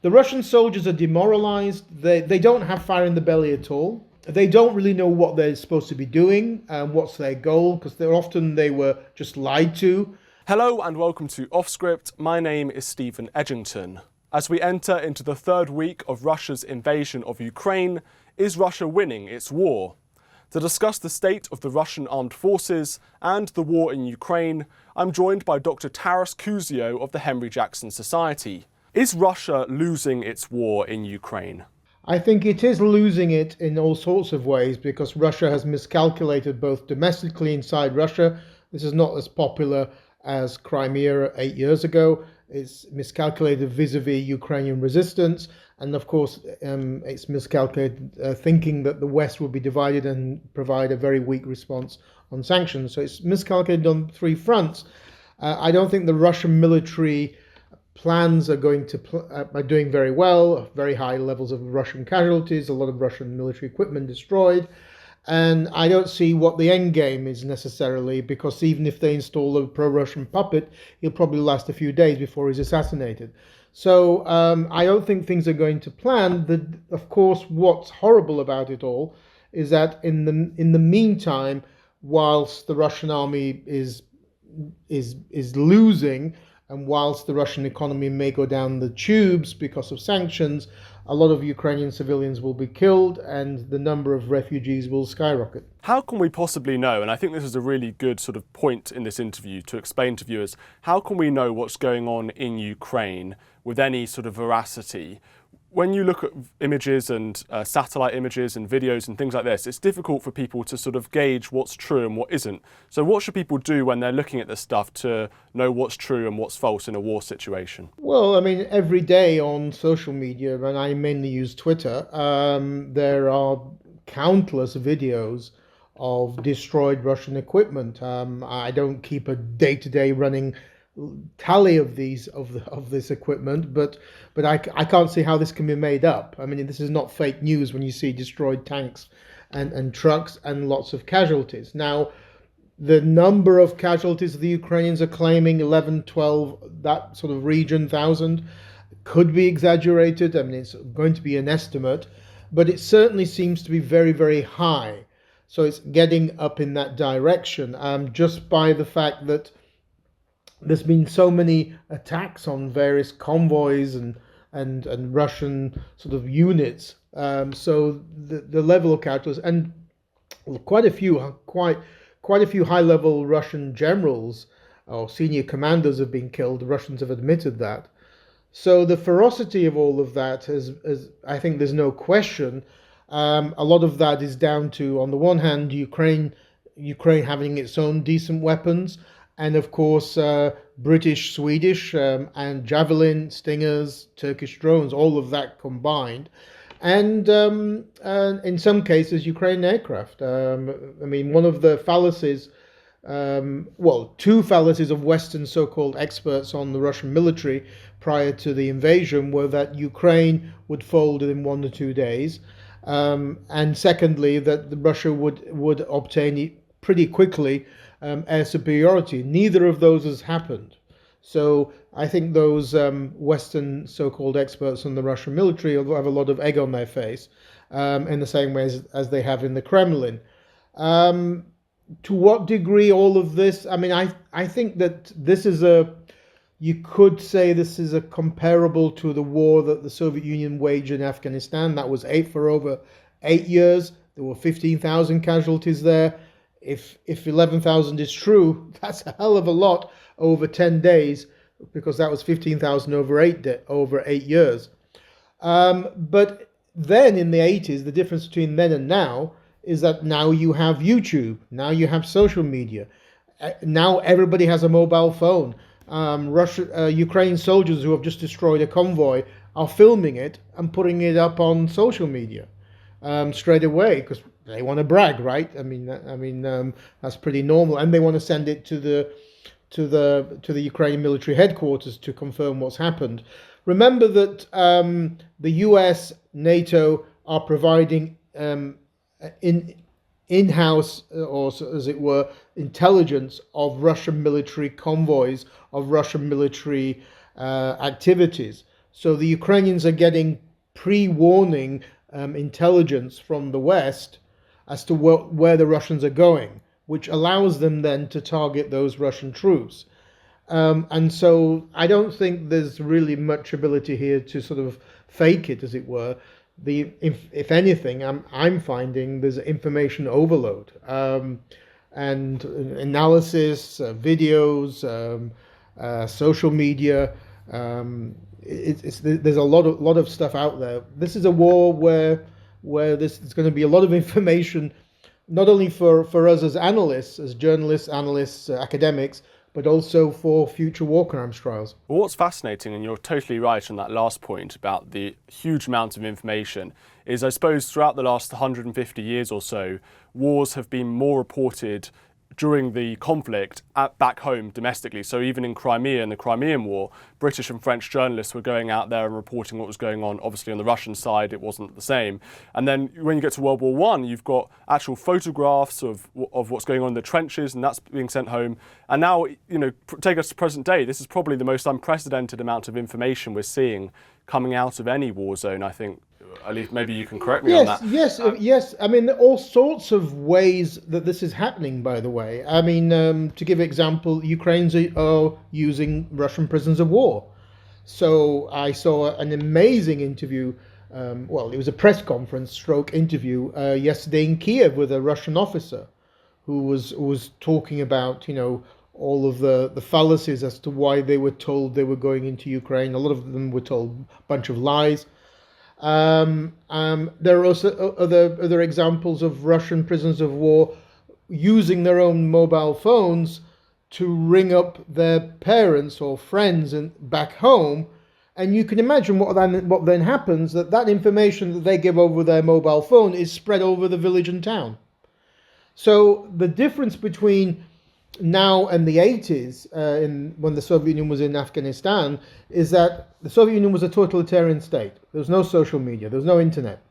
The Russian soldiers are demoralized. They don't have fire in the belly at all. They don't really know what they're supposed to be doing and what's their goal, because they were just lied to. Hello and welcome to Offscript. My name is Steven Edginton. As we enter into the third week of Russia's invasion of Ukraine, is Russia winning its war? To discuss the state of the Russian armed forces and the war in Ukraine, I'm joined by Dr Taras Kuzio of the Henry Jackson Society. Is Russia losing its war in Ukraine? I think it is losing it in all sorts of ways because Russia has miscalculated both domestically inside Russia. This is not as popular as Crimea 8 years ago. It's miscalculated vis-a-vis Ukrainian resistance. And of course, it's miscalculated thinking that the West will be divided and provide a very weak response on sanctions. So it's miscalculated on three fronts. I don't think the Russian military plans are doing very well. Very high levels of Russian casualties, a lot of Russian military equipment destroyed. And I don't see what the end game is necessarily, because even if they install a pro-Russian puppet, he'll probably last a few days before he's assassinated. So I don't think things are going to plan. Of course, what's horrible about it all is that in the meantime, whilst the Russian army is losing, and whilst the Russian economy may go down the tubes because of sanctions, a lot of Ukrainian civilians will be killed and the number of refugees will skyrocket. How can we possibly know, and I think this is a really good sort of point in this interview to explain to viewers, how can we know what's going on in Ukraine with any sort of veracity? When you look at images and satellite images and videos and things like this, it's difficult for people to sort of gauge what's true and what isn't. So what should people do when they're looking at this stuff to know what's true and what's false in a war situation? Well, I mean, every day on social media, and I mainly use Twitter, there are countless videos of destroyed Russian equipment. I don't keep a day-to-day running tally of this equipment, but I can't see how this can be made up. I mean, this is not fake news when you see destroyed tanks and trucks and lots of casualties. Now, the number of casualties the Ukrainians are claiming, 11, 12, that sort of region, 1,000, could be exaggerated. I mean, it's going to be an estimate, but it certainly seems to be very, very high. So it's getting up in that direction, just by the fact that there's been so many attacks on various convoys and Russian sort of units. So the level of casualties, and quite a few high-level Russian generals or senior commanders have been killed. The Russians have admitted that. So the ferocity of all of that is I think there's no question. A lot of that is down to, on the one hand, Ukraine having its own decent weapons, and of course, British, Swedish, and Javelin, Stingers, Turkish drones, all of that combined. And in some cases, Ukrainian aircraft. I mean, one of the fallacies, two fallacies of Western so-called experts on the Russian military prior to the invasion were that Ukraine would fold in 1 to 2 days. And secondly, that Russia would obtain pretty quickly air superiority. Neither of those has happened. So I think those Western so-called experts on the Russian military have a lot of egg on their face, in the same way as they have in the Kremlin. To what degree all of this? I mean, I think that you could say this is a comparable to the war that the Soviet Union waged in Afghanistan. That was for over 8 years. There were 15,000 casualties there. If 11,000 is true, that's a hell of a lot over 10 days, because that was 15,000 over 8 years. But then in the 80s, the difference between then and now is that now you have YouTube, now you have social media, now everybody has a mobile phone. Ukrainian soldiers who have just destroyed a convoy are filming it and putting it up on social media straight away, because they want to brag, right? I mean, that's pretty normal, and they want to send it to the Ukrainian military headquarters to confirm what's happened. Remember that the US, NATO are providing in-house, or as it were, intelligence of Russian military convoys, of Russian military activities. So the Ukrainians are getting pre-warning intelligence from the West as to where the Russians are going, which allows them then to target those Russian troops. And so I don't think there's really much ability here to sort of fake it, as it were. If anything, I'm finding there's information overload, and analysis, videos, social media. There's a lot of stuff out there. This is a war where there's going to be a lot of information, not only for us as analysts, as journalists, analysts, academics, but also for future war crimes trials. Well, what's fascinating, and you're totally right on that last point about the huge amount of information, is I suppose throughout the last 150 years or so, wars have been more reported during the conflict back home domestically. So even in Crimea, in the Crimean War, British and French journalists were going out there and reporting what was going on. Obviously on the Russian side, it wasn't the same. And then when you get to World War I, you've got actual photographs of what's going on in the trenches, and that's being sent home. And now, take us to present day, this is probably the most unprecedented amount of information we're seeing coming out of any war zone, I think. At least maybe you can correct me on that. Yes. I mean, there are all sorts of ways that this is happening, by the way. I mean, to give an example, Ukrainians are using Russian prisoners of war. So I saw an amazing interview, it was a press conference stroke interview yesterday in Kiev with a Russian officer who was talking about, all of the fallacies as to why they were told they were going into Ukraine. A lot of them were told a bunch of lies. There are also other examples of Russian prisoners of war using their own mobile phones to ring up their parents or friends back home. And you can imagine what then happens, that information that they give over their mobile phone is spread over the village and town. So the difference between now and the 80s, when the Soviet Union was in Afghanistan, is that the Soviet Union was a totalitarian state. There was no social media, there was no internet.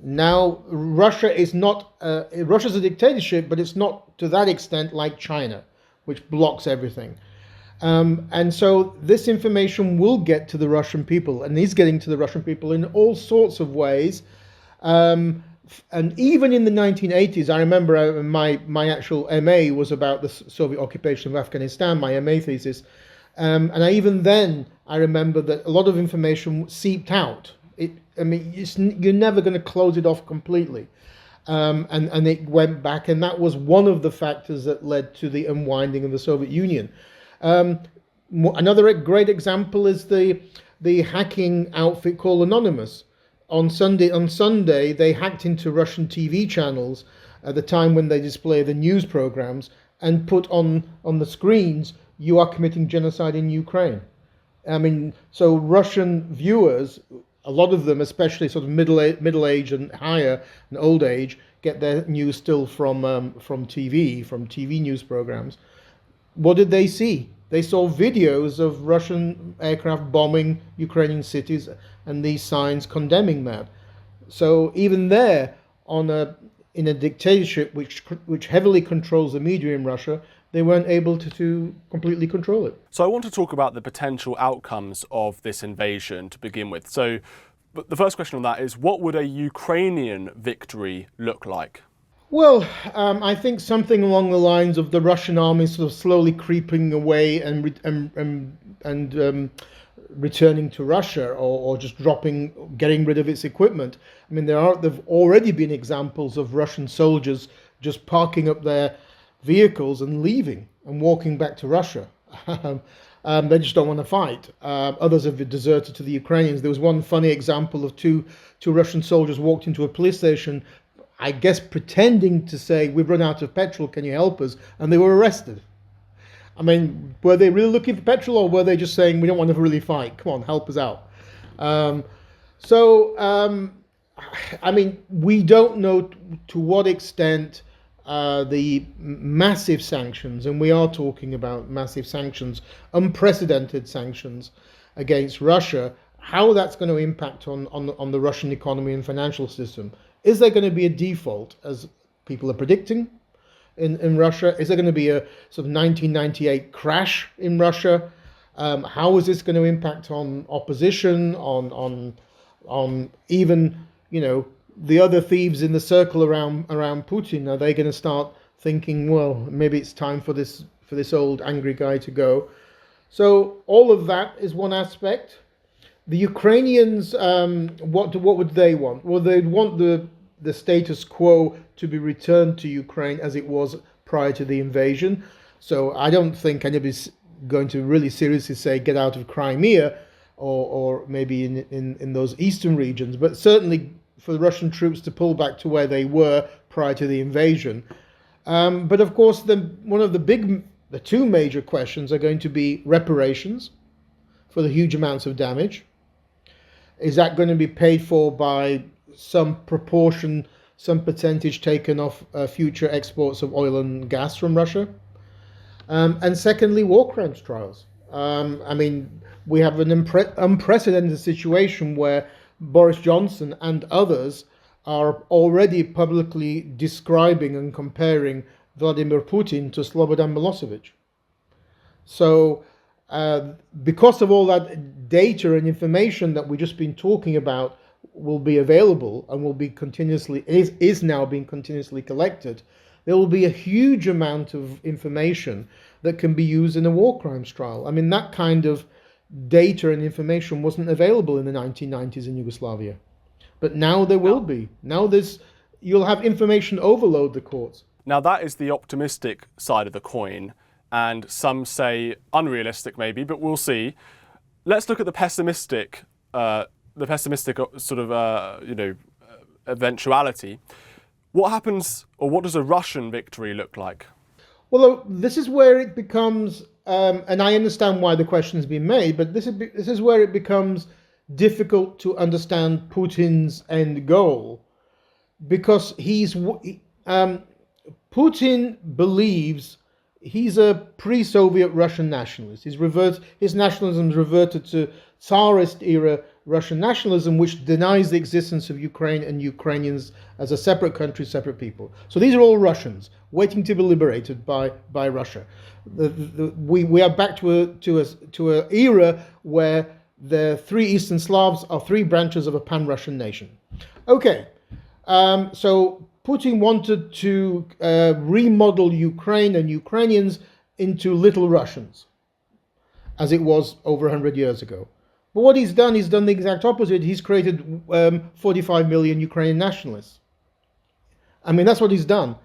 Now Russia is not, Russia's a dictatorship, but it's not to that extent like China, which blocks everything. And so this information will get to the Russian people, and is getting to the Russian people in all sorts of ways. And even in the 1980s, I remember my actual MA was about the Soviet occupation of Afghanistan, my MA thesis. And even then, I remember that a lot of information seeped out. You're never going to close it off completely. And it went back, and that was one of the factors that led to the unwinding of the Soviet Union. Another great example is the hacking outfit called Anonymous. On Sunday, they hacked into Russian TV channels at the time when they display the news programs and put on the screens, "You are committing genocide in Ukraine." I mean, so Russian viewers, a lot of them, especially sort of middle age and higher and old age, get their news still from TV news programs. What did they see? They saw videos of Russian aircraft bombing Ukrainian cities and these signs condemning that. So even there, in a dictatorship which heavily controls the media in Russia, they weren't able to completely control it. So I want to talk about the potential outcomes of this invasion to begin with. So but the first question on that is, what would a Ukrainian victory look like? Well, I think something along the lines of the Russian army sort of slowly creeping away and returning to Russia, or just getting rid of its equipment. I mean, there've already been examples of Russian soldiers just parking up their vehicles and leaving and walking back to Russia. They just don't want to fight. Others have deserted to the Ukrainians. There was one funny example of two Russian soldiers walked into a police station, I guess pretending to say, "We've run out of petrol, can you help us?" And they were arrested. I mean, were they really looking for petrol, or were they just saying, "We don't want to really fight, come on, help us out"? I mean, we don't know to what extent the massive sanctions, and we are talking about massive sanctions, unprecedented sanctions against Russia, how that's going to impact on the Russian economy and financial system. Is there going to be a default, as people are predicting, in Russia? Is there going to be a sort of 1998 crash in Russia? How is this going to impact on opposition, on even, you know, the other thieves in the circle around Putin? Are they going to start thinking, well, maybe it's time for this old angry guy to go? So all of that is one aspect. The Ukrainians, what would they want? Well, they'd want the status quo to be returned to Ukraine as it was prior to the invasion. So I don't think anybody's going to really seriously say get out of Crimea, or maybe in those eastern regions, but certainly for the Russian troops to pull back to where they were prior to the invasion. But of course, the two major questions are going to be reparations for the huge amounts of damage. Is that going to be paid for by some proportion, some percentage taken off future exports of oil and gas from Russia? And secondly, war crimes trials. I mean, we have an unprecedented situation where Boris Johnson and others are already publicly describing and comparing Vladimir Putin to Slobodan Milosevic. So, because of all that data and information that we've just been talking about will be available and will be is now being continuously collected, there will be a huge amount of information that can be used in a war crimes trial. I mean, that kind of data and information wasn't available in the 1990s in Yugoslavia. But now there will be. Now you'll have information overload the courts. Now that is the optimistic side of the coin, and some say unrealistic maybe, but we'll see. Let's look at the pessimistic sort of eventuality. What happens, or what does a Russian victory look like? Well, this is where it becomes, and I understand why the question has been made, but this is where it becomes difficult to understand Putin's end goal, because Putin believes he's a pre-Soviet Russian nationalist. His nationalism is reverted to Tsarist era Russian nationalism, which denies the existence of Ukraine and Ukrainians as a separate country, separate people. So these are all Russians waiting to be liberated by Russia. We are back to an era where the three Eastern Slavs are three branches of a pan-Russian nation. Okay, so Putin wanted to remodel Ukraine and Ukrainians into little Russians, as it was over 100 years ago. But what he's done the exact opposite. He's created 45 million Ukrainian nationalists. I mean, that's what he's done.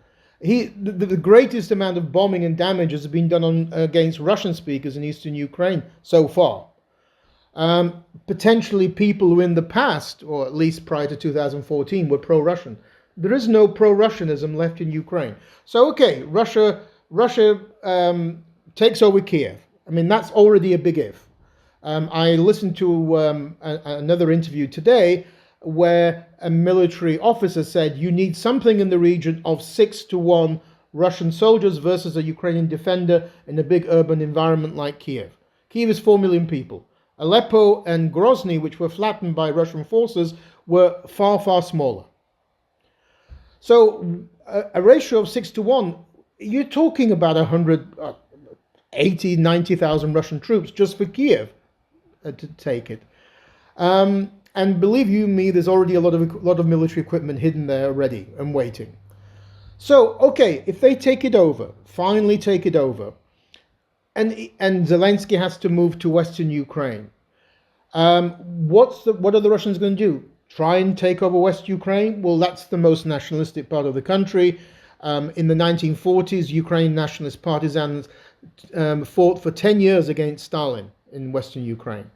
The greatest amount of bombing and damage has been done against Russian speakers in eastern Ukraine so far. Potentially people who in the past, or at least prior to 2014, were pro-Russian. There is no pro-Russianism left in Ukraine. So, okay, Russia takes over Kiev. I mean, that's already a big if. I listened to another interview today where a military officer said you need something in the region of 6-1 Russian soldiers versus a Ukrainian defender in a big urban environment like Kiev. Kiev is 4 million people. Aleppo and Grozny, which were flattened by Russian forces, were far, far smaller. So a ratio of 6-1, you're talking about 90,000 Russian troops just for Kiev to take it. And believe you me, there's already a lot of military equipment hidden there already and waiting. So, okay, if they take it over, finally take it over, and Zelensky has to move to Western Ukraine, what are the Russians going to do? Try and take over West Ukraine? Well, that's the most nationalistic part of the country. In the 1940s, Ukrainian nationalist partisans fought for 10 years against Stalin in Western Ukraine.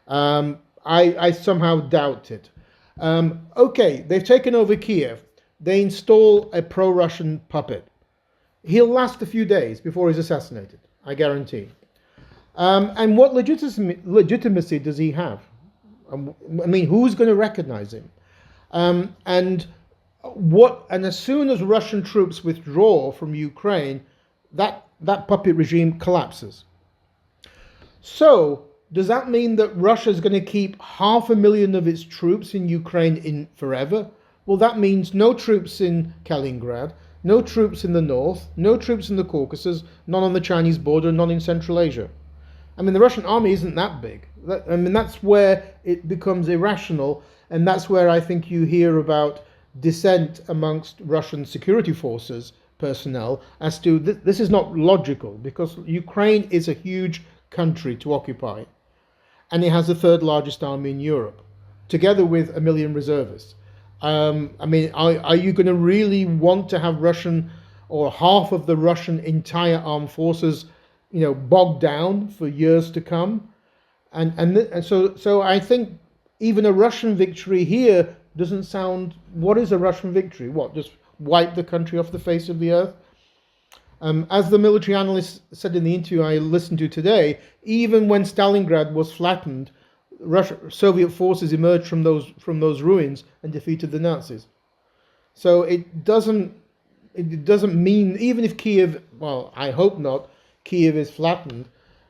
I somehow doubt it. Okay, they've taken over Kiev. They install a pro-Russian puppet. He'll last a few days before he's assassinated, I guarantee. And what legitimacy does he have? I mean, who's going to recognize him? And as soon as Russian troops withdraw from Ukraine, that puppet regime collapses. So, does that mean that Russia is going to keep 500,000 of its troops in Ukraine in forever? Well, that means no troops in Kaliningrad, no troops in the north, no troops in the Caucasus, none on the Chinese border, none in Central Asia. I mean, the Russian army isn't that big. That's where it becomes irrational, and that's where I think you hear about dissent amongst Russian security forces personnel as to this is not logical, because Ukraine is a huge country to occupy, and it has the third largest army in Europe, together with 1 million reservists. Are you going to really want to have Russian or half of the Russian entire armed forces, bogged down for years to come? So I think even a Russian victory here doesn't sound. What is a Russian victory? What, just wipe the country off the face of the earth? As the military analyst said in the interview I listened to today, even when Stalingrad was flattened, Soviet forces emerged from those ruins and defeated the Nazis. So it doesn't mean, even if Kiev, well, I hope not, Kiev is flattened,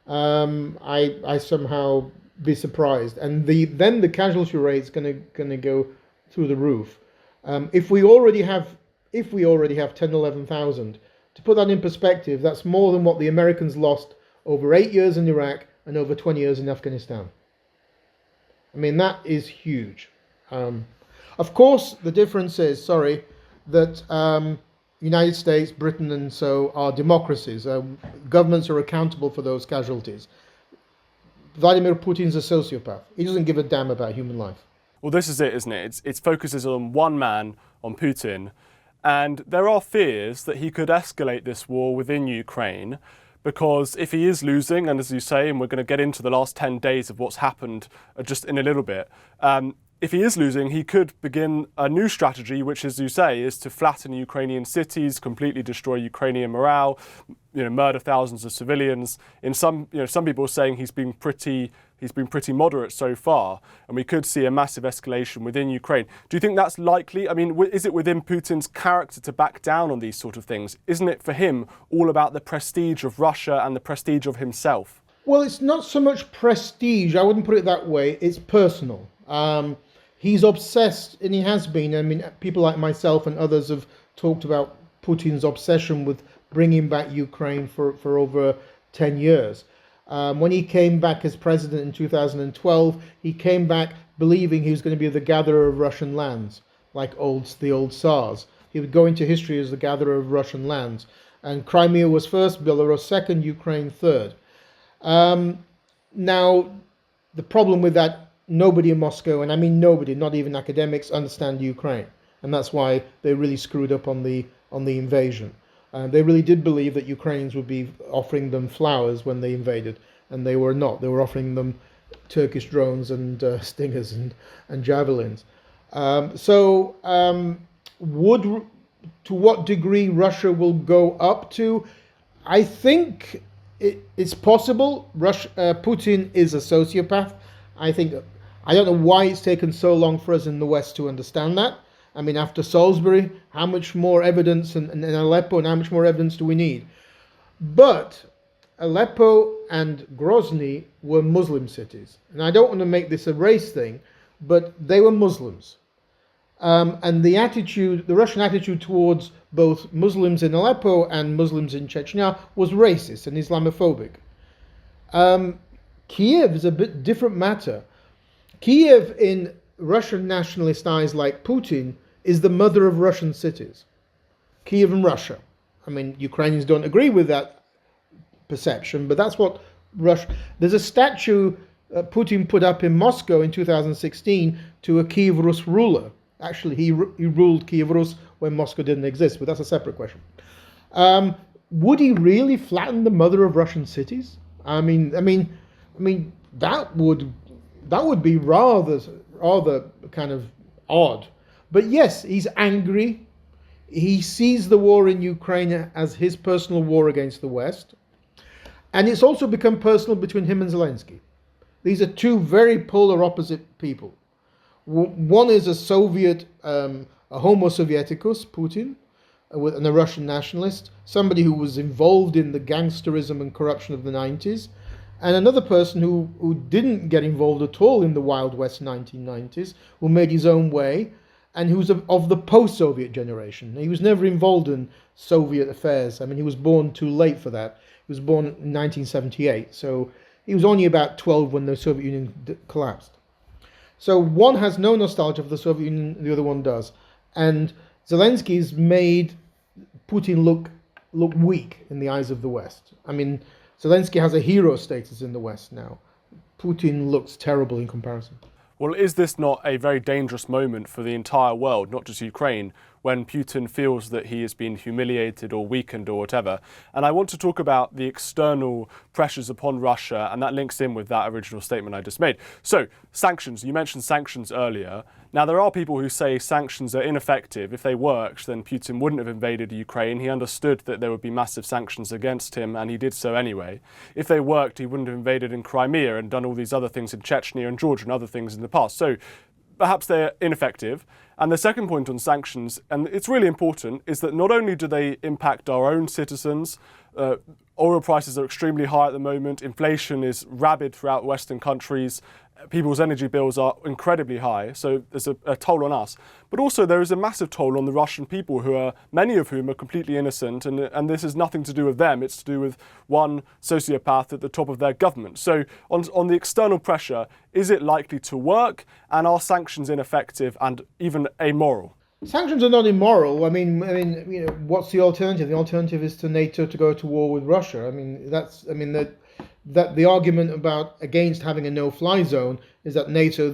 I somehow be surprised, and then the casualty rate is gonna go through the roof. If we already have 10, 11,000, to put that in perspective, that's more than what the Americans lost over 8 years in Iraq and over 20 years in Afghanistan. I mean, that is huge. Of course, the difference is, that United States, Britain, and so are democracies. Governments are accountable for those casualties. Vladimir Putin's a sociopath. He doesn't give a damn about human life. Well, this is it, isn't it? It focuses on one man, on Putin, and there are fears that he could escalate this war within Ukraine, because if he is losing, and as you say, and we're going to get into the last 10 days of what's happened just in a little bit, if he is losing, he could begin a new strategy, which, as you say, is to flatten Ukrainian cities, completely destroy Ukrainian morale, murder thousands of civilians. Some people are saying he's been pretty moderate so far, and we could see a massive escalation within Ukraine. Do you think that's likely? I mean, is it within Putin's character to back down on these sort of things? Isn't it for him all about the prestige of Russia and the prestige of himself? Well, it's not so much prestige. I wouldn't put it that way. It's personal. He's obsessed, and he has been. I mean, people like myself and others have talked about Putin's obsession with bringing back Ukraine for over 10 years. When he came back as president in 2012, he came back believing he was going to be the gatherer of Russian lands, like the old Tsars. He would go into history as the gatherer of Russian lands. And Crimea was first, Belarus second, Ukraine third. Now, the problem with that, nobody in Moscow, and I mean nobody, not even academics, understand Ukraine. And that's why they really screwed up on the invasion. They really did believe that Ukrainians would be offering them flowers when they invaded, and they were not. They were offering them Turkish drones and Stingers and javelins. To what degree Russia will go up to, I think it's possible. Putin is a sociopath. I don't know why it's taken so long for us in the West to understand that. I mean, after Salisbury, how much more evidence, and Aleppo, and how much more evidence do we need? But Aleppo and Grozny were Muslim cities. And I don't want to make this a race thing, but they were Muslims. And the Russian attitude towards both Muslims in Aleppo and Muslims in Chechnya was racist and Islamophobic. Kiev is a bit different matter. Kiev, in Russian nationalist eyes like Putin, is the mother of Russian cities. Kiev and Russia. I mean, Ukrainians don't agree with that perception, but that's what Russia... There's a statue Putin put up in Moscow in 2016 to a Kiev Rus ruler. Actually, he ruled Kiev Rus when Moscow didn't exist, but that's a separate question. Would he really flatten the mother of Russian cities? I mean, that would be rather kind of odd. But yes, he's angry. He sees the war in Ukraine as his personal war against the West. And it's also become personal between him and Zelensky. These are two very polar opposite people. One is a Soviet, a homo sovieticus, Putin, and a Russian nationalist, somebody who was involved in the gangsterism and corruption of the 90s, and another person who didn't get involved at all in the Wild West 1990s, who made his own way, and who's of the post-Soviet generation. He was never involved in Soviet affairs. I mean, he was born too late for that. He was born in 1978, so He was only about 12 when the Soviet Union collapsed. So one has no nostalgia for the Soviet Union, the other one does. And Zelensky's made Putin look weak in the eyes of the West. I mean, Zelensky has a hero status in the West now. Putin looks terrible in comparison. Well, is this not a very dangerous moment for the entire world, not just Ukraine, when Putin feels that he has been humiliated or weakened or whatever? And I want to talk about the external pressures upon Russia, and that links in with that original statement I just made. So, sanctions. You mentioned sanctions earlier. Now, there are people who say sanctions are ineffective. If they worked, then Putin wouldn't have invaded Ukraine. He understood that there would be massive sanctions against him, and he did so anyway. If they worked, he wouldn't have invaded in Crimea and done all these other things in Chechnya and Georgia and other things in the past. So perhaps they're ineffective. And the second point on sanctions, and it's really important, is that not only do they impact our own citizens, oil prices are extremely high at the moment, inflation is rabid throughout Western countries, people's energy bills are incredibly high, so there's a toll on us. But also there is a massive toll on the Russian people, many of whom are completely innocent, and this has nothing to do with them, it's to do with one sociopath at the top of their government. So on the external pressure, is it likely to work, and are sanctions ineffective and even amoral? Sanctions are not immoral. I mean, what's the alternative? The alternative is to NATO to go to war with Russia. That the argument against having a no-fly zone is that NATO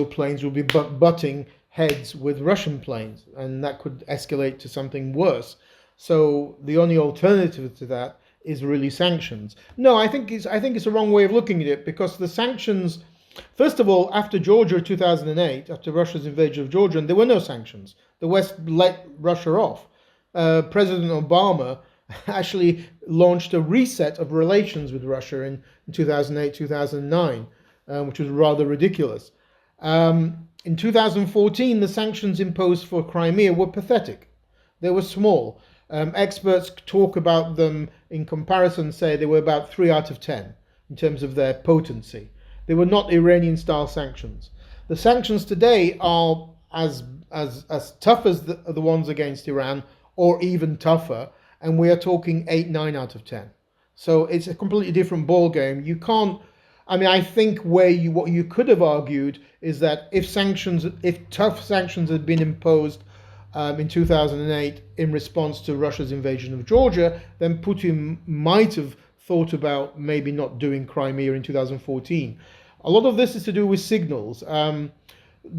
planes would be butting heads with Russian planes, and that could escalate to something worse. So the only alternative to that is really sanctions. No, I think it's a wrong way of looking at it, because the sanctions, first of all, after Georgia 2008, after Russia's invasion of Georgia, there were no sanctions. The West let Russia off. President Obama actually launched a reset of relations with Russia in 2008, 2009, which was rather ridiculous. In 2014, the sanctions imposed for Crimea were pathetic. They were small. Experts talk about them in comparison, say they were about 3 out of 10 in terms of their potency. They were not Iranian-style sanctions. The sanctions today are as tough as the ones against Iran, or even tougher, and we are talking 8, 9 out of 10. So it's a completely different ball game. You can't. I think what you could have argued is that if tough sanctions had been imposed in 2008 in response to Russia's invasion of Georgia, then Putin might have thought about maybe not doing Crimea in 2014. A lot of this is to do with signals.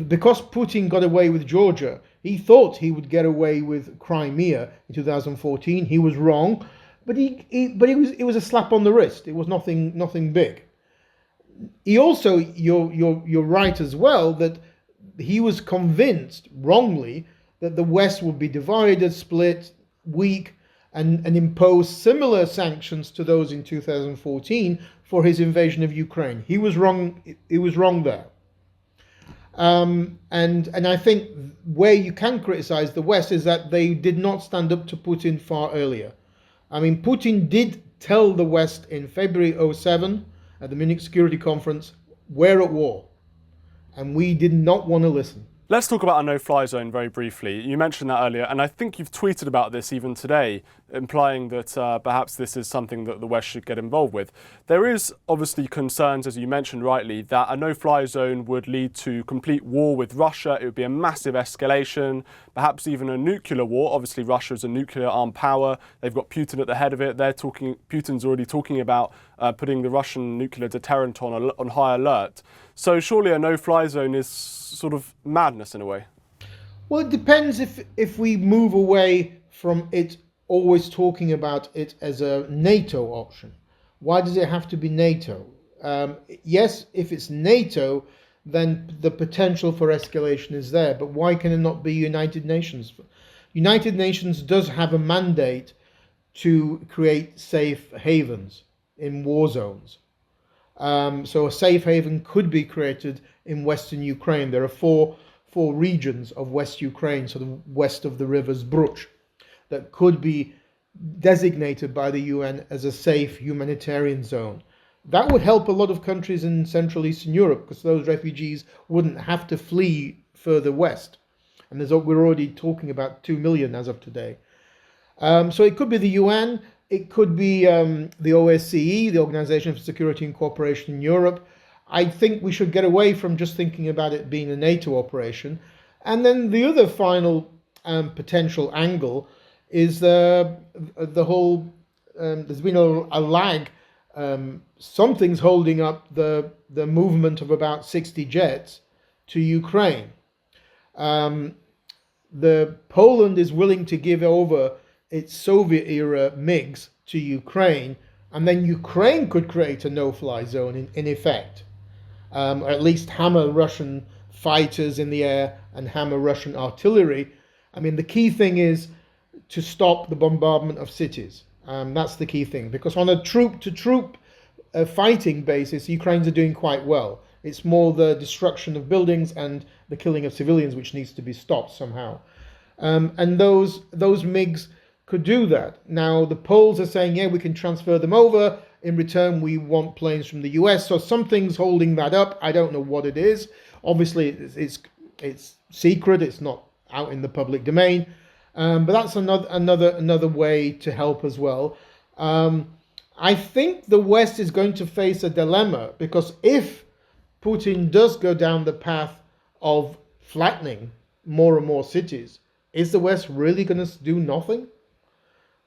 Because Putin got away with Georgia, he thought he would get away with Crimea in 2014. He was wrong, but it was a slap on the wrist. It was nothing big. He also, you're right as well, that he was convinced wrongly that the West would be divided, split, weak, and impose similar sanctions to those in 2014 for his invasion of Ukraine. He was wrong. He was wrong there. And I think where you can criticize the West is that they did not stand up to Putin far earlier. Putin did tell the West in February 2007 at the Munich Security Conference, we're at war. And we did not want to listen. Let's talk about a no-fly zone very briefly. You mentioned that earlier, and I think you've tweeted about this even today, implying that perhaps this is something that the West should get involved with. There is obviously concerns, as you mentioned rightly, that a no-fly zone would lead to complete war with Russia. It would be a massive escalation, perhaps even a nuclear war. Obviously, Russia is a nuclear-armed power. They've got Putin at the head of it. Putin's already talking about putting the Russian nuclear deterrent on high alert. So surely a no-fly zone is sort of madness in a way. Well, it depends if we move away from it always talking about it as a NATO option. Why does it have to be NATO? Yes, if it's NATO, then the potential for escalation is there. But why can it not be United Nations? United Nations does have a mandate to create safe havens in war zones. So a safe haven could be created in Western Ukraine. There are four regions of West Ukraine, sort of west of the rivers Bruch, that could be designated by the UN as a safe humanitarian zone. That would help a lot of countries in Central Eastern Europe, because those refugees wouldn't have to flee further west. And we're already talking about 2 million as of today. So it could be the UN. It could be the OSCE, the Organization for Security and Cooperation in Europe. I think we should get away from just thinking about it being a NATO operation. And then the other final potential angle is the whole. There's been a lag. Something's holding up the movement of about 60 jets to Ukraine. The Poland is willing to give over its Soviet-era MiGs to Ukraine, and then Ukraine could create a no-fly zone in effect, or at least hammer Russian fighters in the air and hammer Russian artillery. I mean, the key thing is to stop the bombardment of cities. That's the key thing, because on a troop-to-troop fighting basis, Ukrainians are doing quite well. It's more the destruction of buildings and the killing of civilians which needs to be stopped somehow. And those MiGs could do that. Now, the Poles are saying, yeah, we can transfer them over. In return, we want planes from the US. So something's holding that up. I don't know what it is. Obviously, it's secret. It's not out in the public domain. But that's another way to help as well. I think the West is going to face a dilemma, because if Putin does go down the path of flattening more and more cities, is the West really going to do nothing?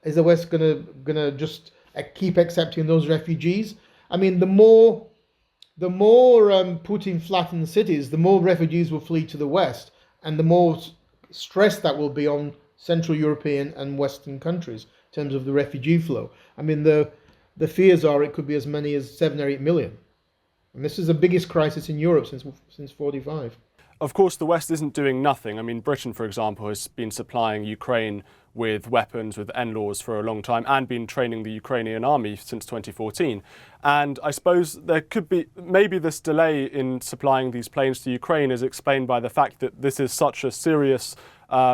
Is the West going to just keep accepting those refugees? I mean, the more Putin flattens cities, the more refugees will flee to the West, and the more stress that will be on Central European and Western countries in terms of the refugee flow. I mean, the fears are it could be as many as 7 or 8 million. And this is the biggest crisis in Europe since 45. Of course, the West isn't doing nothing. I mean, Britain, for example, has been supplying Ukraine with weapons, with NLAWs for a long time, and been training the Ukrainian army since 2014. And I suppose there could be, maybe this delay in supplying these planes to Ukraine is explained by the fact that this is such a serious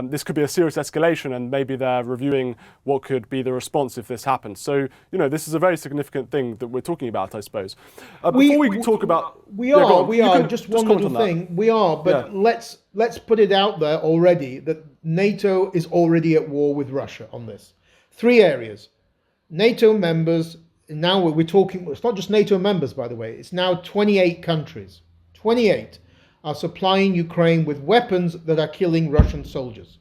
this could be a serious escalation, and maybe they're reviewing what could be the response if this happens. So, this is a very significant thing that we're talking about, I suppose. Before we talk about... We are. Just one little thing. We are, but let's put it out there already that NATO is already at war with Russia on this. 3 areas. NATO members, now we're talking, it's not just NATO members, by the way, it's now 28 countries. 28. Are supplying Ukraine with weapons that are killing Russian soldiers.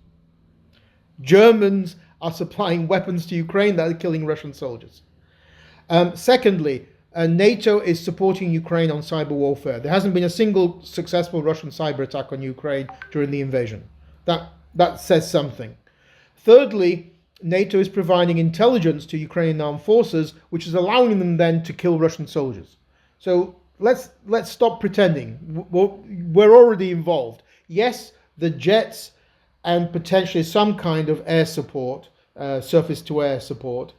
Germans are supplying weapons to Ukraine that are killing Russian soldiers. Secondly, NATO is supporting Ukraine on cyber warfare. There hasn't been a single successful Russian cyber attack on Ukraine during the invasion. That says something. Thirdly, NATO is providing intelligence to Ukrainian armed forces, which is allowing them then to kill Russian soldiers. So let's stop pretending. We're already involved. Yes, the jets and potentially some kind of air support, surface-to-air support,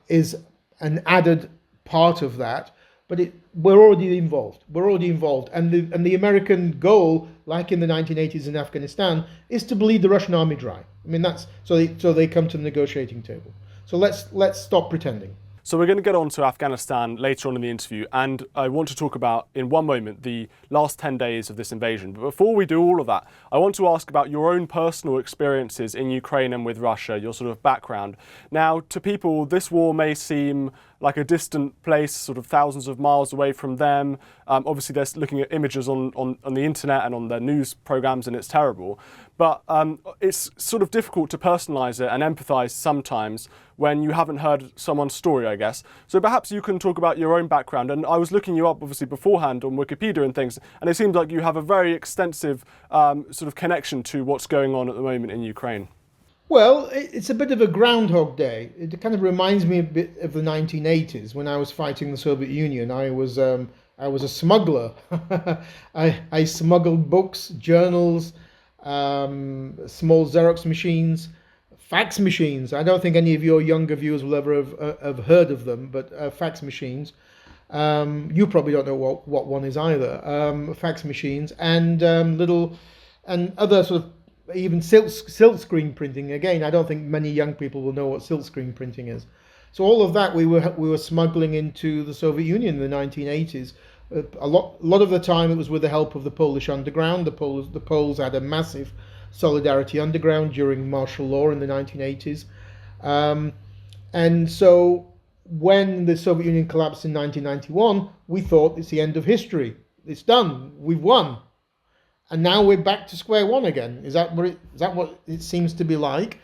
is an added part of that. But we're already involved. And the American goal, like in the 1980s in Afghanistan, is to bleed the Russian army dry. I mean, that's so they come to the negotiating table. So let's stop pretending. So we're going to get on to Afghanistan later on in the interview, and I want to talk about, in one moment, the last 10 days of this invasion. But before we do all of that, I want to ask about your own personal experiences in Ukraine and with Russia, your sort of background. Now, to people, this war may seem like a distant place, sort of thousands of miles away from them. Obviously, they're looking at images on the internet and on their news programs, and it's terrible. But it's sort of difficult to personalise it and empathise sometimes when you haven't heard someone's story, I guess. So perhaps you can talk about your own background. And I was looking you up, obviously, beforehand on Wikipedia and things, and it seems like you have a very extensive sort of connection to what's going on at the moment in Ukraine. Well, it's a bit of a Groundhog Day. It kind of reminds me a bit of the 1980s when I was fighting the Soviet Union. I was a smuggler. I smuggled books, journals, small Xerox machines, fax machines. I don't think any of your younger viewers will ever have heard of them, but fax machines. You probably don't know what one is either. Fax machines and other sort of even silk screen printing. Again, I don't think many young people will know what silk screen printing is. So all of that we were smuggling into the Soviet Union in the 1980s. A lot of the time it was with the help of the Polish underground. The Poles had a massive solidarity underground during martial law in the 1980s. And so when the Soviet Union collapsed in 1991, we thought it's the end of history. It's done. We've won. And now we're back to square one again. Is that what it seems to be like?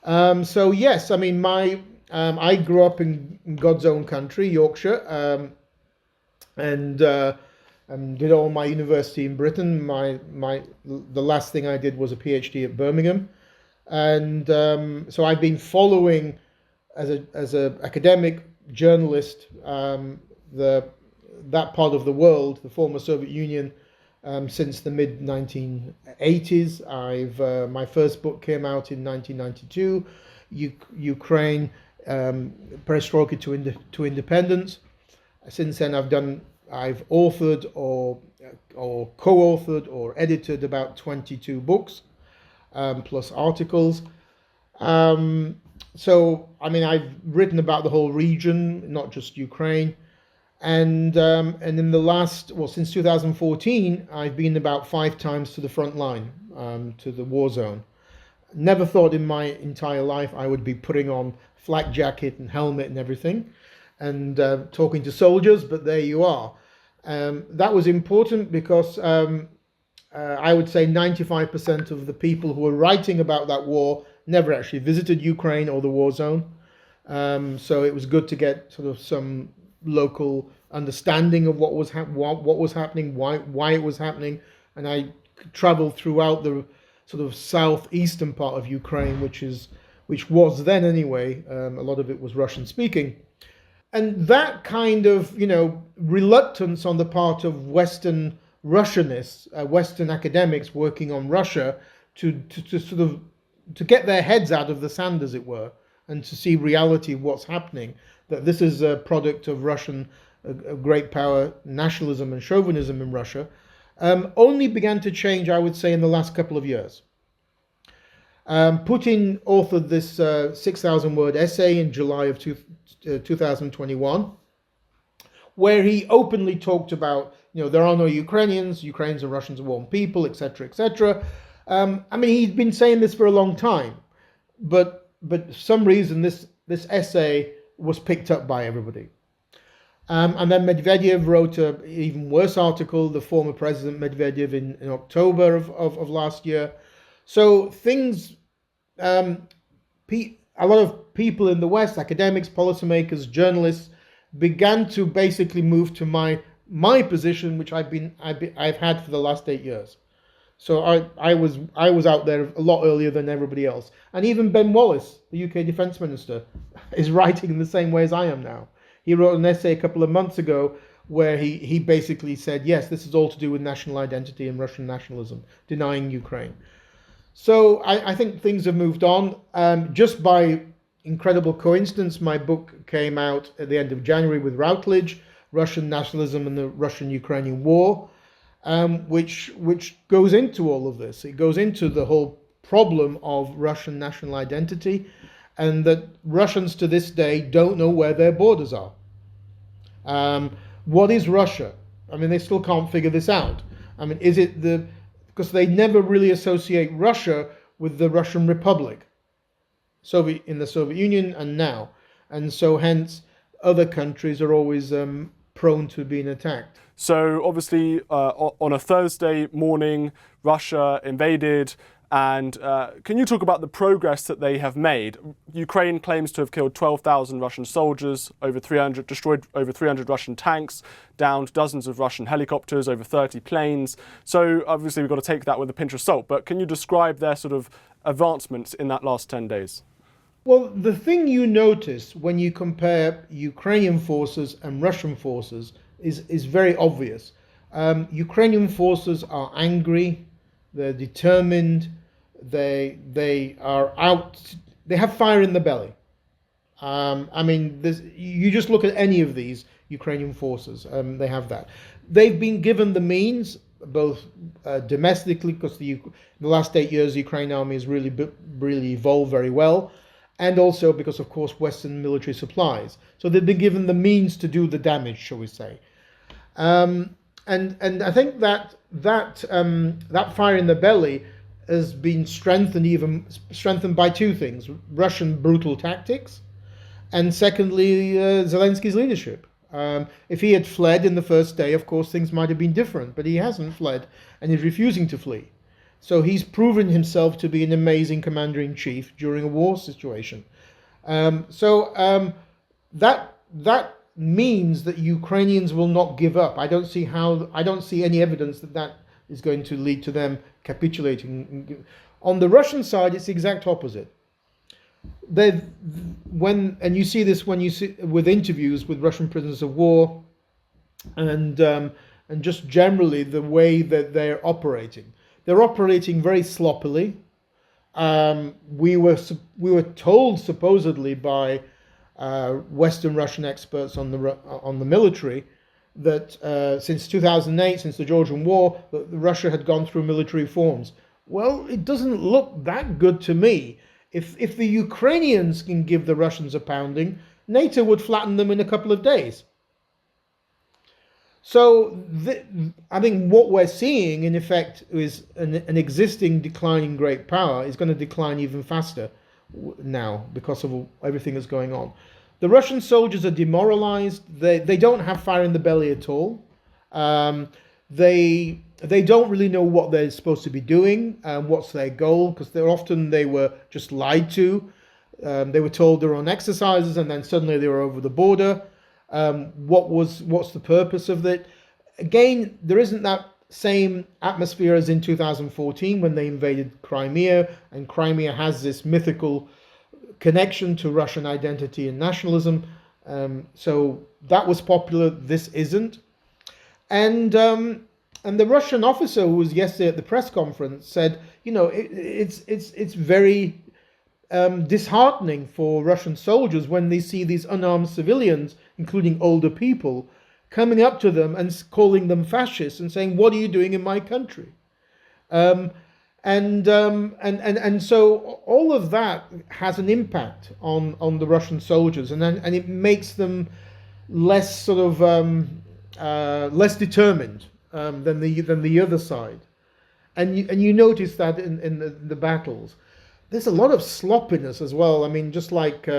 So yes, I mean, I grew up in God's own country, Yorkshire, and did all my university in Britain. The last thing I did was a PhD at Birmingham, and so I've been following as a academic journalist that part of the world, the former Soviet Union, since the mid 1980s. My first book came out in 1992, Ukraine, Perestroika to Independence. Since then, I've authored or co-authored or edited about 22 books, plus articles. So I mean, I've written about the whole region, not just Ukraine. And in the since 2014, I've been about 5 times to the front line, to the war zone. Never thought in my entire life I would be putting on flak jacket and helmet and everything, and talking to soldiers, but there you are. That was important because I would say 95% of the people who were writing about that war never actually visited Ukraine or the war zone. So it was good to get sort of some local understanding of what was happening, why it was happening, and I traveled throughout the sort of southeastern part of Ukraine, which was then anyway. A lot of it was Russian speaking, and that kind of reluctance on the part of Western Russianists, Western academics working on Russia, to sort of to get their heads out of the sand, as it were, and to see reality of what's happening, that this is a product of Russian great power nationalism and chauvinism in Russia, only began to change, I would say, in the last couple of years. Putin authored this 6,000-word essay in July of 2021, where he openly talked about, there are no Ukrainians, Ukrainians and Russians are one people, etc., etc. I mean, he'd been saying this for a long time, but for some reason this essay was picked up by everybody. And then Medvedev wrote an even worse article, the former President Medvedev, in October of last year. So things, a lot of people in the West, academics, policymakers, journalists, began to basically move to my position, which I've had for the last 8 years. So I was out there a lot earlier than everybody else. And even Ben Wallace, the UK Defence Minister, is writing in the same way as I am now. He wrote an essay a couple of months ago where he basically said, yes, this is all to do with national identity and Russian nationalism, denying Ukraine. So I think things have moved on. Just by incredible coincidence, my book came out at the end of January with Routledge, Russian Nationalism and the Russian-Ukrainian War, which goes into all of this. It goes into the whole problem of Russian national identity, and that Russians to this day don't know where their borders are. What is Russia? I mean, they still can't figure this out. I mean, is it because they never really associate Russia with the Russian Republic, in the Soviet Union and now. And so hence other countries are always prone to being attacked. So obviously on a Thursday morning, Russia invaded. And can you talk about the progress that they have made? Ukraine claims to have killed 12,000 Russian soldiers, destroyed over 300 Russian tanks, downed dozens of Russian helicopters, over 30 planes. So obviously we've got to take that with a pinch of salt. But can you describe their sort of advancements in that last 10 days? Well, the thing you notice when you compare Ukrainian forces and Russian forces is very obvious. Ukrainian forces are angry, they're determined, they are out, they have fire in the belly. I mean, you just look at any of these Ukrainian forces, they have that. They've been given the means, both domestically, because in the last 8 years, the Ukrainian army has really evolved very well, and also because, of course, Western military supplies. So they've been given the means to do the damage, shall we say. And I think that fire in the belly has been strengthened by two things: Russian brutal tactics and secondly, Zelensky's leadership. If he had fled in the first day, of course, things might have been different, but he hasn't fled, and he's refusing to flee. So he's proven himself to be an amazing commander-in-chief during a war situation. That means that Ukrainians will not give up. I don't see any evidence that that is going to lead to them capitulating. On the Russian side, it's the exact opposite. And you see this when you see with interviews with Russian prisoners of war, and just generally the way that they're operating. They're operating very sloppily. We were told supposedly by Western Russian experts on the military that since 2008, since the Georgian War, that Russia had gone through military reforms. Well, it doesn't look that good to me. If the Ukrainians can give the Russians a pounding, NATO would flatten them in a couple of days. So I think what we're seeing, in effect, is an existing declining great power is going to decline even faster now because of everything that's going on. The Russian soldiers are demoralized. They don't have fire in the belly at all. They don't really know what they're supposed to be doing, what's their goal, because they were just lied to. They were told they're on exercises, and then suddenly they were over the border. What's the purpose of it? Again, there isn't that same atmosphere as in 2014 when they invaded Crimea, and Crimea has this mythical connection to Russian identity and nationalism. So that was popular. This isn't. And the Russian officer who was yesterday at the press conference said, it's very disheartening for Russian soldiers when they see these unarmed civilians, including older people, coming up to them and calling them fascists and saying, "What are you doing in my country?" And so all of that has an impact on the Russian soldiers, and it makes them less sort of less determined than the other side. And you notice that in the battles. There's a lot of sloppiness as well. I mean, just like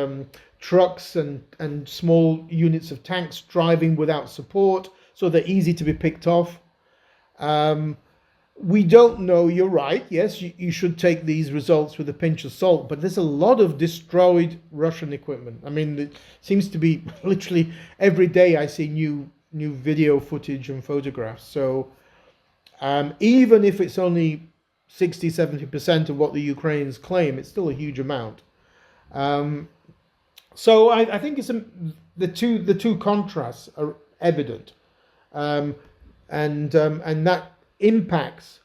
trucks and small units of tanks driving without support, so they're easy to be picked off. We don't know, you're right, yes, you should take these results with a pinch of salt, but there's a lot of destroyed Russian equipment. I mean, it seems to be literally every day I see new video footage and photographs. So even if it's only 60-70% of what the Ukrainians claim, it's still a huge amount. So I think it's the two contrasts are evident, and that impacts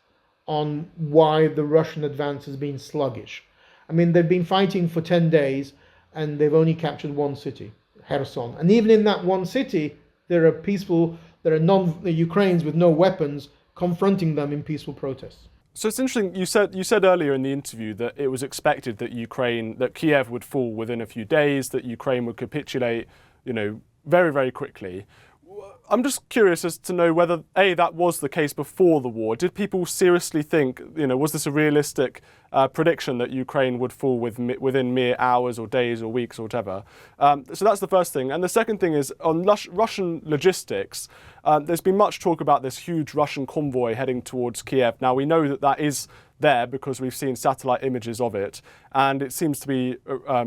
on why the Russian advance has been sluggish. I mean, they've been fighting for 10 days and they've only captured one city, Kherson, and even in that one city, there are non-Ukrainians with no weapons confronting them in peaceful protests. So it's interesting, you said earlier in the interview that it was expected that Kiev would fall within a few days, that Ukraine would capitulate, very, very quickly. I'm just curious as to know whether, A, that was the case before the war. Did people seriously think, was this a realistic prediction that Ukraine would fall within mere hours or days or weeks or whatever? So that's the first thing. And the second thing is, on Russian logistics, there's been much talk about this huge Russian convoy heading towards Kiev. Now, we know that is there because we've seen satellite images of it, and it seems to be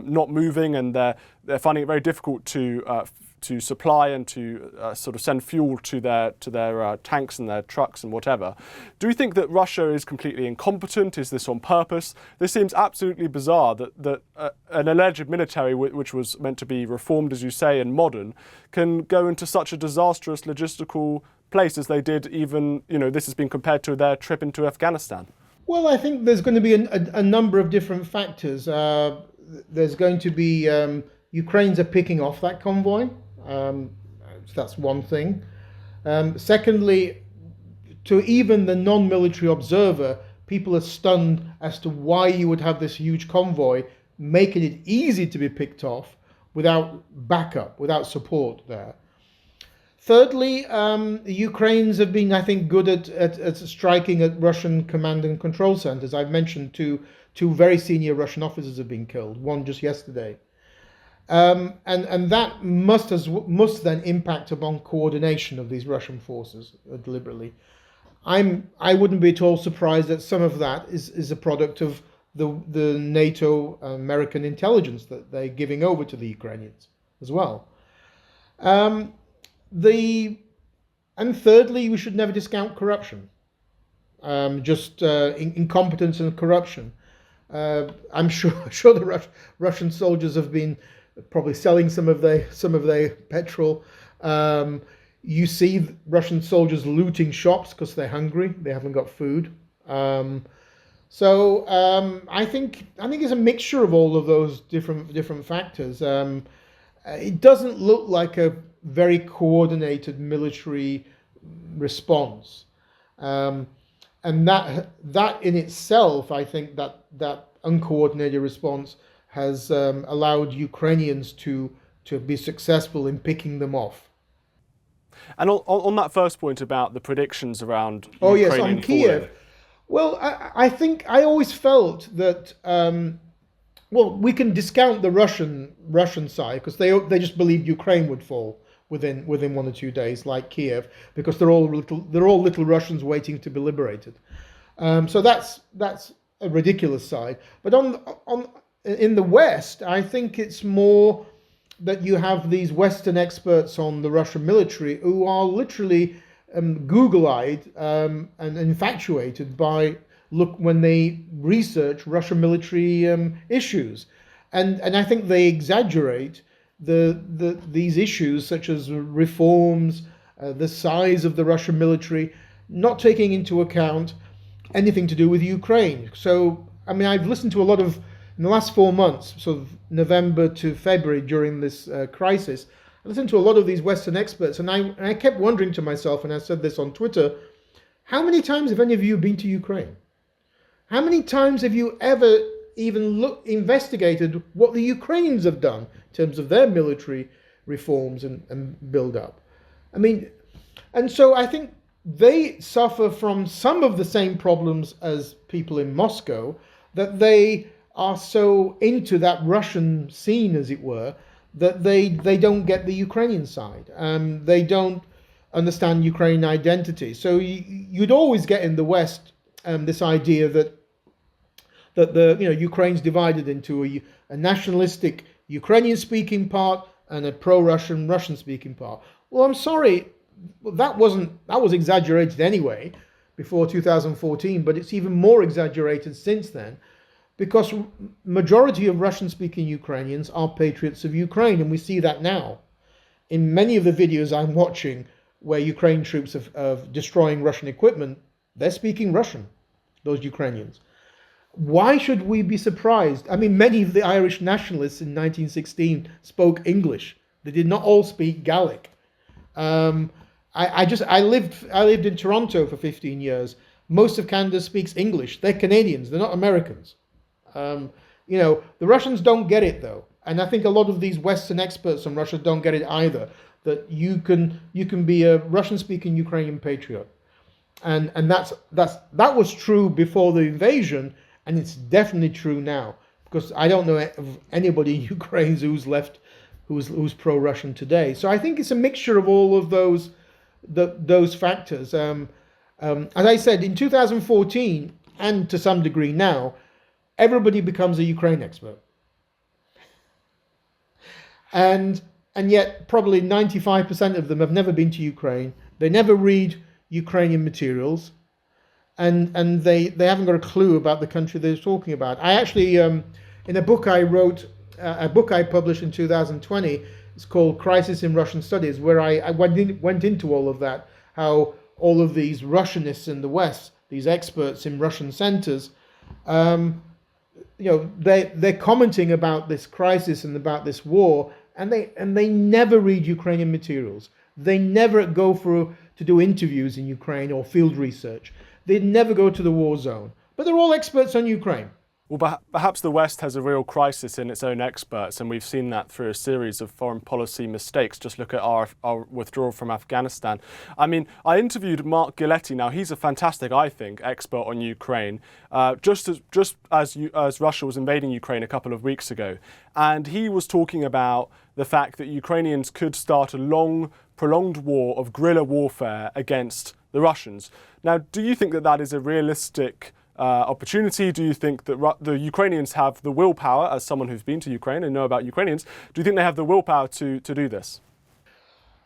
not moving, and they're finding it very difficult to supply and to sort of send fuel to their tanks and their trucks and whatever. Do you think that Russia is completely incompetent? Is this on purpose? This seems absolutely bizarre that an alleged military, which was meant to be reformed, as you say, and modern, can go into such a disastrous logistical place as they did. Even, this has been compared to their trip into Afghanistan. Well, I think there's going to be a number of different factors. There's going to be Ukrainians are picking off that convoy. So that's one thing. Secondly, to even the non-military observer, people are stunned as to why you would have this huge convoy, making it easy to be picked off without backup, without support there. Thirdly, the Ukrainians have been, I think, good at striking at Russian command and control centers. I've mentioned two very senior Russian officers have been killed, one just yesterday. And that must then impact upon coordination of these Russian forces deliberately. I wouldn't be at all surprised that some of that is a product of the NATO American intelligence that they're giving over to the Ukrainians as well. And thirdly, we should never discount corruption. Incompetence and corruption. I'm sure the Russian soldiers have been probably selling some of their petrol. You see Russian soldiers looting shops because they're hungry; they haven't got food. I think it's a mixture of all of those different factors. It doesn't look like a very coordinated military response. And that in itself, I think that uncoordinated response has allowed Ukrainians to be successful in picking them off. And on that first point about the predictions around Oh yes, Ukrainian on Kiev. falling. Well, I think I always felt that we can discount the Russian side because they just believed Ukraine would fall within 1 or 2 days, like Kiev, because they're all little Russians waiting to be liberated. So that's a ridiculous side. But in the West, I think it's more that you have these Western experts on the Russian military who are literally Google-eyed and infatuated by when they research Russian military issues, and I think they exaggerate these issues such as reforms, the size of the Russian military, not taking into account anything to do with Ukraine. So, I mean, I've listened to a lot of, in the last 4 months, sort of November to February during this crisis, I listened to a lot of these Western experts, and I kept wondering to myself, and I said this on Twitter, how many times have any of you been to Ukraine? How many times have you ever even investigated what the Ukrainians have done in terms of their military reforms and build-up? I mean, and so I think they suffer from some of the same problems as people in Moscow, that they are so into that Russian scene, as it were, that they don't get the Ukrainian side. They don't understand Ukrainian identity. So you'd always get in the West this idea that Ukraine's divided into a nationalistic Ukrainian-speaking part and a pro-Russian Russian-speaking part. Well, I'm sorry, that was exaggerated anyway before 2014, but it's even more exaggerated since then, because majority of Russian-speaking Ukrainians are patriots of Ukraine, and we see that now. In many of the videos I'm watching where Ukraine troops are destroying Russian equipment, they're speaking Russian, those Ukrainians. Why should we be surprised? I mean, many of the Irish nationalists in 1916 spoke English. They did not all speak Gaelic. I lived in Toronto for 15 years. Most of Canada speaks English. They're Canadians. They're not Americans. The Russians don't get it though, and I think a lot of these Western experts on Russia don't get it either. That you can be a Russian-speaking Ukrainian patriot, and that was true before the invasion, and it's definitely true now, because I don't know of anybody in Ukraine who's pro-Russian today. So I think it's a mixture of all of those factors. As I said, in 2014, and to some degree now, everybody becomes a Ukraine expert. And yet probably 95% of them have never been to Ukraine. They never read Ukrainian materials, and they haven't got a clue about the country they're talking about. I actually, in a book I wrote, a book I published in 2020, it's called Crisis in Russian Studies, where I went into all of that, how all of these Russianists in the West, these experts in Russian centers, they're commenting about this crisis and about this war, and they never read Ukrainian materials. They never go to do interviews in Ukraine or field research. They never go to the war zone. But they're all experts on Ukraine. Well, perhaps the West has a real crisis in its own experts, and we've seen that through a series of foreign policy mistakes. Just look at our withdrawal from Afghanistan. I mean, I interviewed Mark Gilletti. Now, he's a fantastic, I think, expert on Ukraine, just as Russia was invading Ukraine a couple of weeks ago. And he was talking about the fact that Ukrainians could start a long, prolonged war of guerrilla warfare against the Russians. Now, do you think that that is a realistic opportunity? Do you think that the Ukrainians have the willpower, as someone who's been to Ukraine and know about Ukrainians, do you think they have the willpower to do this?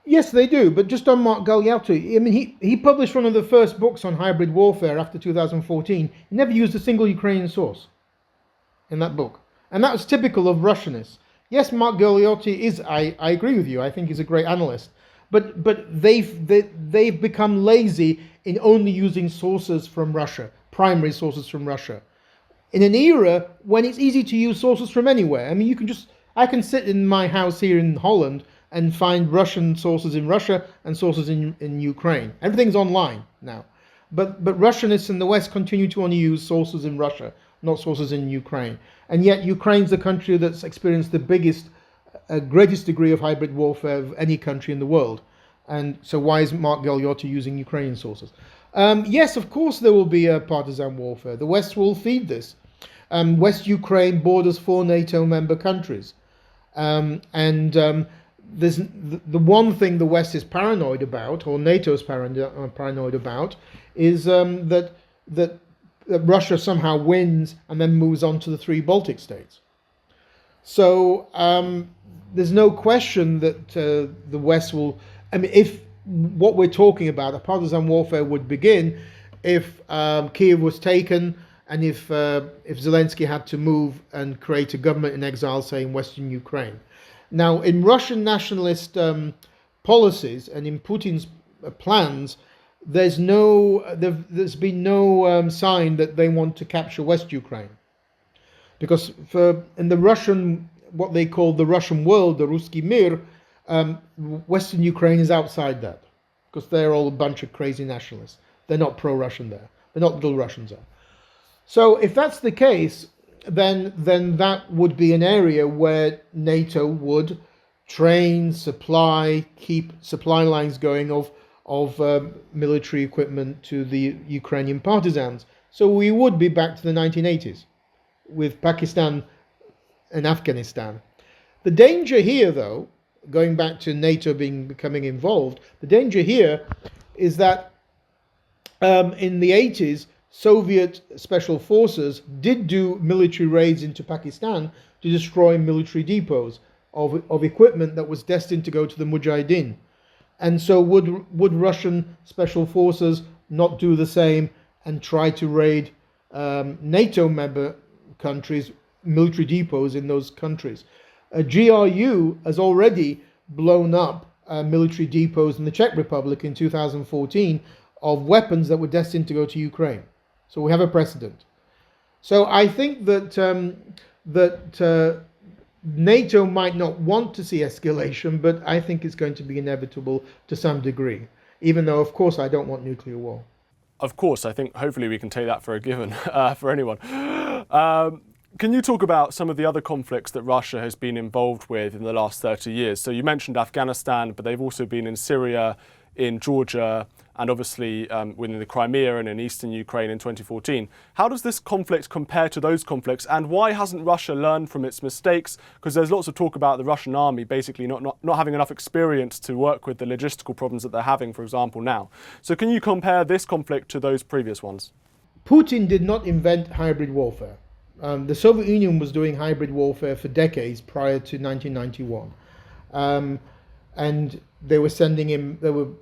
Yes, they do. But just on Mark Galeotti, I mean, he published one of the first books on hybrid warfare after 2014. He never used a single Ukrainian source in that book. And that was typical of Russianists. Yes, Mark Galeotti is, I agree with you, I think he's a great analyst. But they've become lazy in only using sources from Russia, primary sources from Russia, in an era when it's easy to use sources from anywhere. I mean, I can sit in my house here in Holland and find Russian sources in Russia and sources in Ukraine. Everything's online now. But Russianists in the West continue to only use sources in Russia, not sources in Ukraine. And yet Ukraine's the country that's experienced the greatest degree of hybrid warfare of any country in the world. And so why is Mark Galeotti using Ukrainian sources? Yes, of course there will be a partisan warfare. The West will feed this. West Ukraine borders 4 NATO member countries. There's the one thing the West is paranoid about, or NATO is paranoid about, is that Russia somehow wins and then moves on to the 3 Baltic states. So there's no question that the West will. I mean, if what we're talking about, a partisan warfare, would begin if Kiev was taken and if Zelensky had to move and create a government in exile, say in Western Ukraine. Now, in Russian nationalist policies and in Putin's plans, there's been no sign that they want to capture West Ukraine, because in the Russian, what they call the Russian world, the Ruski Mir, Western Ukraine is outside that, because they're all a bunch of crazy nationalists. They're not pro-Russian there. They're not little Russians there. So if that's the case, then that would be an area where NATO would train, keep supply lines going of military equipment to the Ukrainian partisans. So we would be back to the 1980s with Pakistan and Afghanistan. The danger here, though, going back to NATO becoming involved, the danger here is that in the 80s, Soviet special forces did do military raids into Pakistan to destroy military depots of equipment that was destined to go to the Mujahideen. And so would Russian special forces not do the same and try to raid NATO member countries' military depots in those countries? GRU has already blown up military depots in the Czech Republic in 2014 of weapons that were destined to go to Ukraine. So we have a precedent. So I think that NATO might not want to see escalation, but I think it's going to be inevitable to some degree, even though, of course, I don't want nuclear war. Of course, I think hopefully we can take that for a given for anyone. Can you talk about some of the other conflicts that Russia has been involved with in the last 30 years? So you mentioned Afghanistan, but they've also been in Syria, in Georgia, and obviously within the Crimea and in eastern Ukraine in 2014. How does this conflict compare to those conflicts, and why hasn't Russia learned from its mistakes? Because there's lots of talk about the Russian army basically not having enough experience to work with the logistical problems that they're having, for example, now. So can you compare this conflict to those previous ones? Putin did not invent hybrid warfare. The Soviet Union was doing hybrid warfare for decades prior to 1991. And they were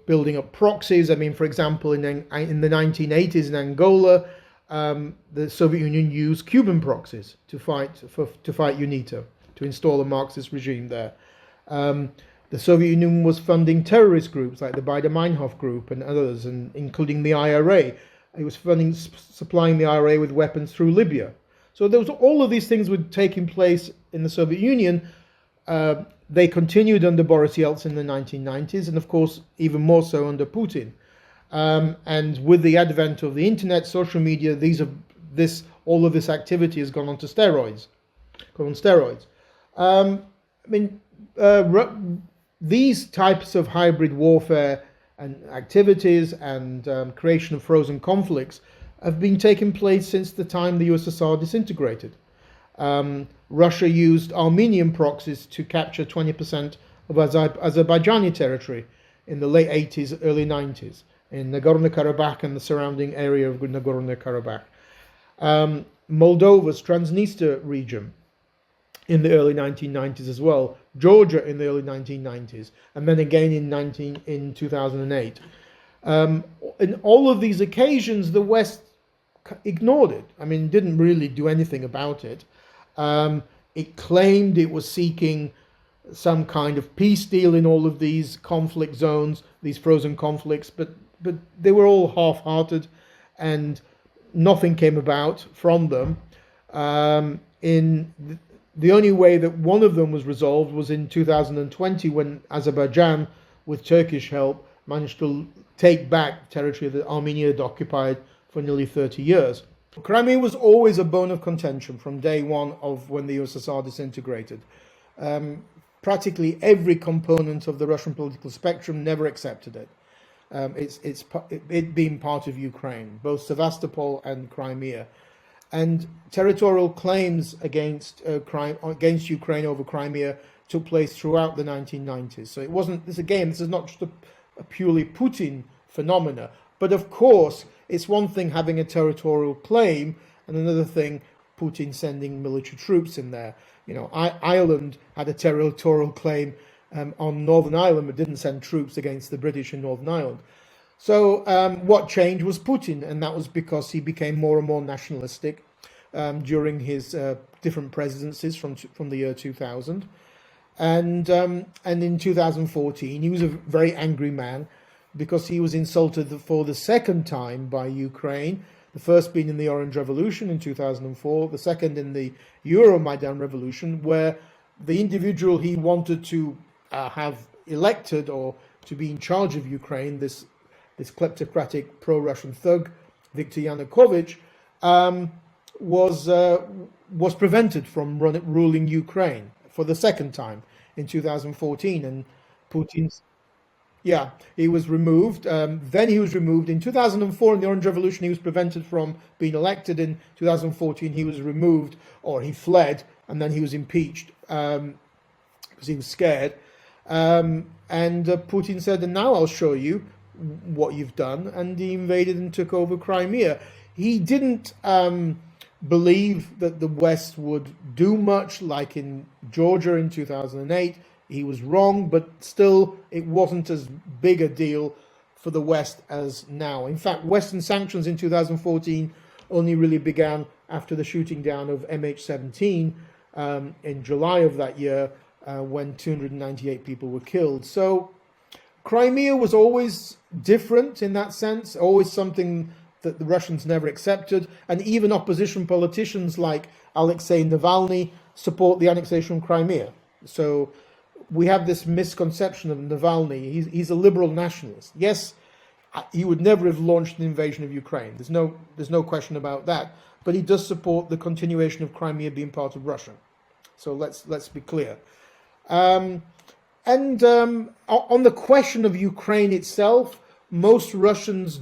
building up proxies. I mean, for example, in the 1980s in Angola, the Soviet Union used Cuban proxies to fight UNITA, to install a Marxist regime there. The Soviet Union was funding terrorist groups like the Baader-Meinhof group and others, and including the IRA. It was supplying the IRA with weapons through Libya. So there was all of these things were taking place in the Soviet Union. They continued under Boris Yeltsin in the 1990s, and of course, even more so under Putin. And with the advent of the internet, social media, these have all of this activity has gone on to steroids. Gone on steroids. I mean, these types of hybrid warfare and activities and creation of frozen conflicts have been taking place since the time the USSR disintegrated. Russia used Armenian proxies to capture 20% of Azerbaijani territory in the late 80s, early 90s, in Nagorno-Karabakh and the surrounding area of Nagorno-Karabakh. Moldova's Transnistria region in the early 1990s as well, Georgia in the early 1990s, and then again in 2008. In all of these occasions, the West ignored it. I mean, didn't really do anything about it. It claimed it was seeking some kind of peace deal in all of these conflict zones, these frozen conflicts, but they were all half-hearted, and nothing came about from them. The only way that one of them was resolved was in 2020, when Azerbaijan, with Turkish help, managed to take back territory that Armenia had occupied for nearly 30 years. Crimea was always a bone of contention from day one of when the USSR disintegrated. Practically every component of the Russian political spectrum never accepted it. It being part of Ukraine, both Sevastopol and Crimea. And territorial claims against Ukraine over Crimea took place throughout the 1990s. So it wasn't, this is not just a purely Putin phenomena. But of course, it's one thing having a territorial claim, and another thing Putin sending military troops in there. You know, Ireland had a territorial claim on Northern Ireland, but didn't send troops against the British in Northern Ireland. So what changed was Putin, and that was because he became more and more nationalistic during his different presidencies from the year 2000. And in 2014, he was a very angry man because he was insulted for the second time by Ukraine, the first being in the Orange Revolution in 2004, the second in the Euromaidan Revolution, where the individual he wanted to have elected or to be in charge of Ukraine, this kleptocratic pro-Russian thug, Viktor Yanukovych, was prevented from ruling Ukraine for the second time in 2014, and Putin's, he was removed. Then he was removed in 2004 in the Orange Revolution. He was prevented from being elected. In 2014, he was removed, or he fled, and then he was impeached because he was scared. And Putin said, "And now I'll show you what you've done," and he invaded and took over Crimea. He didn't believe that the West would do much, like in Georgia in 2008. He was wrong, but still it wasn't as big a deal for the West as now. In fact, Western sanctions in 2014 only really began after the shooting down of MH17 in July of that year, when 298 people were killed. So Crimea was always different in that sense, always something that the Russians never accepted, and even opposition politicians like Alexei Navalny support the annexation of Crimea. So we have this misconception of Navalny. He's a liberal nationalist. Yes, he would never have launched an invasion of Ukraine. There's no question about that. But he does support the continuation of Crimea being part of Russia. So let's be clear. On the question of Ukraine itself, most Russians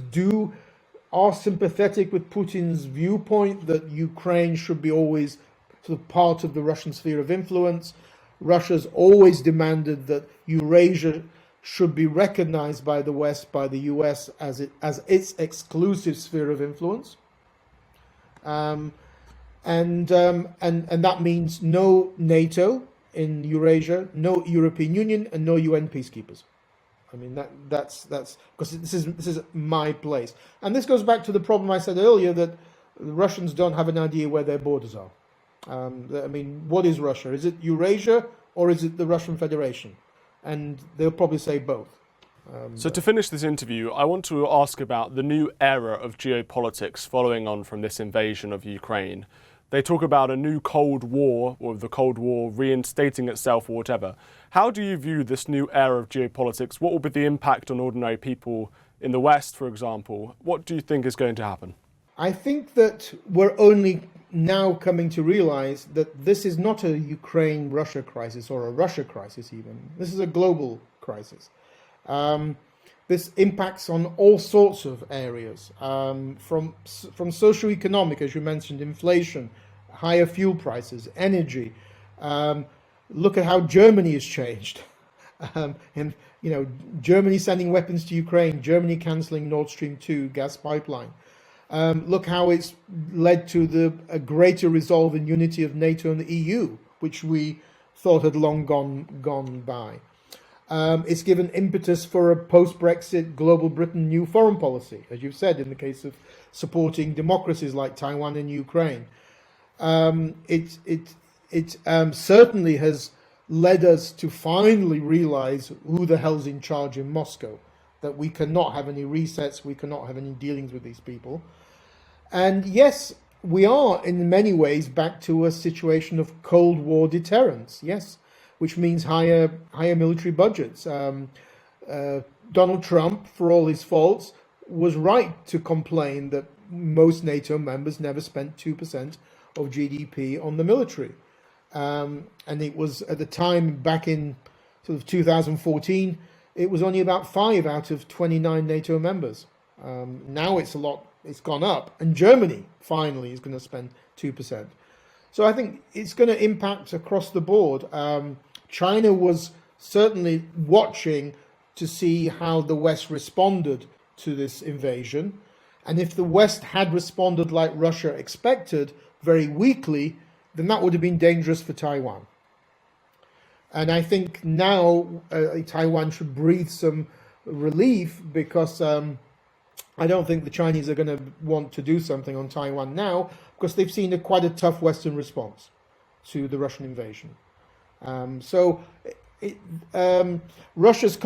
are sympathetic with Putin's viewpoint that Ukraine should be always sort of part of the Russian sphere of influence. Russia's always demanded that Eurasia should be recognized by the West, by the US, as its exclusive sphere of influence. And that means no NATO in Eurasia, no European Union, and no UN peacekeepers. I mean, that's because this is my place. And this goes back to the problem I said earlier, that the Russians don't have an idea where their borders are. I mean, what is Russia? Is it Eurasia or is it the Russian Federation? And they'll probably say both. So to finish this interview, I want to ask about the new era of geopolitics following on from this invasion of Ukraine. They talk about a new Cold War, or the Cold War reinstating itself or whatever. How do you view this new era of geopolitics? What will be the impact on ordinary people in the West, for example? What do you think is going to happen? I think that we're only now coming to realize that this is not a Ukraine-Russia crisis or a Russia crisis even. This is a global crisis. Um, this impacts on all sorts of areas, from socio-economic, as you mentioned, inflation, higher fuel prices, energy. Um, Look at how Germany has changed. And Germany sending weapons to Ukraine, Germany cancelling Nord Stream 2 gas pipeline. Look how it's led to a greater resolve and unity of NATO and the EU, which we thought had long gone by. It's given impetus for a post-Brexit global Britain new foreign policy, as you've said, in the case of supporting democracies like Taiwan and Ukraine. It certainly has led us to finally realize who the hell's in charge in Moscow, that we cannot have any resets, we cannot have any dealings with these people. And yes, we are in many ways back to a situation of Cold War deterrence, yes, which means higher military budgets. Donald Trump, for all his faults, was right to complain that most NATO members never spent 2% of GDP on the military. And it was at the time back in sort of 2014, it was only about 5 out of 29 NATO members. Now it's gone up, and Germany finally is going to spend 2%. So I think it's going to impact across the board. China was certainly watching to see how the West responded to this invasion. And if the West had responded like Russia expected, very weakly, then that would have been dangerous for Taiwan. And I think now Taiwan should breathe some relief, because I don't think the Chinese are going to want to do something on Taiwan now, because they've seen quite a tough Western response to the Russian invasion. Russia's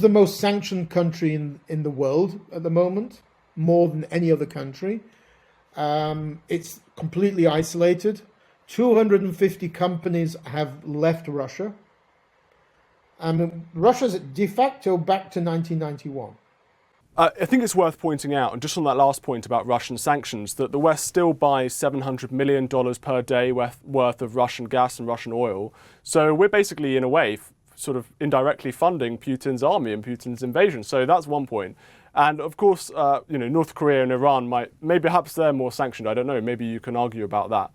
the most sanctioned country in the world at the moment, more than any other country. It's completely isolated. 250 companies have left Russia. Russia's de facto back to 1991. I think it's worth pointing out, and just on that last point about Russian sanctions, that the West still buys $700 million per day worth of Russian gas and Russian oil. So we're basically, in a way, sort of indirectly funding Putin's army and Putin's invasion. So that's one point. And of course, North Korea and Iran maybe perhaps they're more sanctioned. I don't know. Maybe you can argue about that.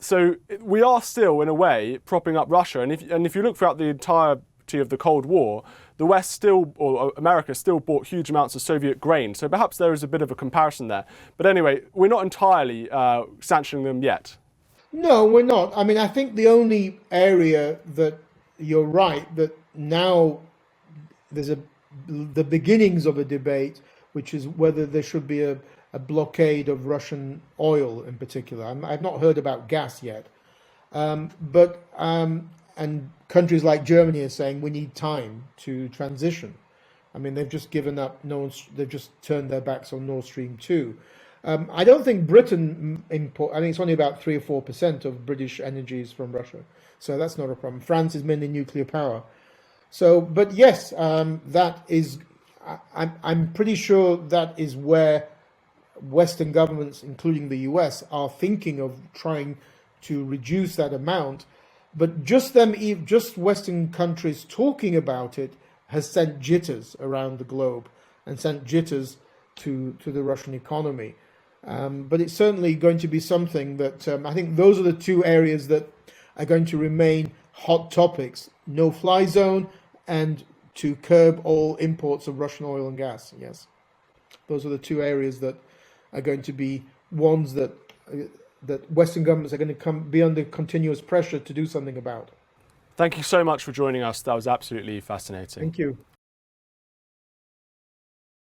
So we are still, in a way, propping up Russia. And if you look throughout the entirety of the Cold War, the West still, or America still, bought huge amounts of Soviet grain. So perhaps there is a bit of a comparison there. But anyway, we're not entirely sanctioning them yet. No, we're not. I think the only area that you're right, that now there's the beginnings of a debate, which is whether there should be a blockade of Russian oil in particular. I've not heard about gas yet. And countries like Germany are saying we need time to transition. They've just given up. They've just turned their backs on Nord Stream 2. I don't think Britain import. I think it's only about 3 or 4% of British energy is from Russia, so that's not a problem. France is mainly nuclear power. So, but yes, that is. I'm pretty sure that is where Western governments, including the US, are thinking of trying to reduce that amount. But just Western countries talking about it has sent jitters around the globe and sent jitters to the Russian economy. But it's certainly going to be something that I think those are the two areas that are going to remain hot topics: no-fly zone and to curb all imports of Russian oil and gas. Yes, those are the two areas that are going to be ones that Western governments are going to be under continuous pressure to do something about. Thank you so much for joining us. That was absolutely fascinating. Thank you.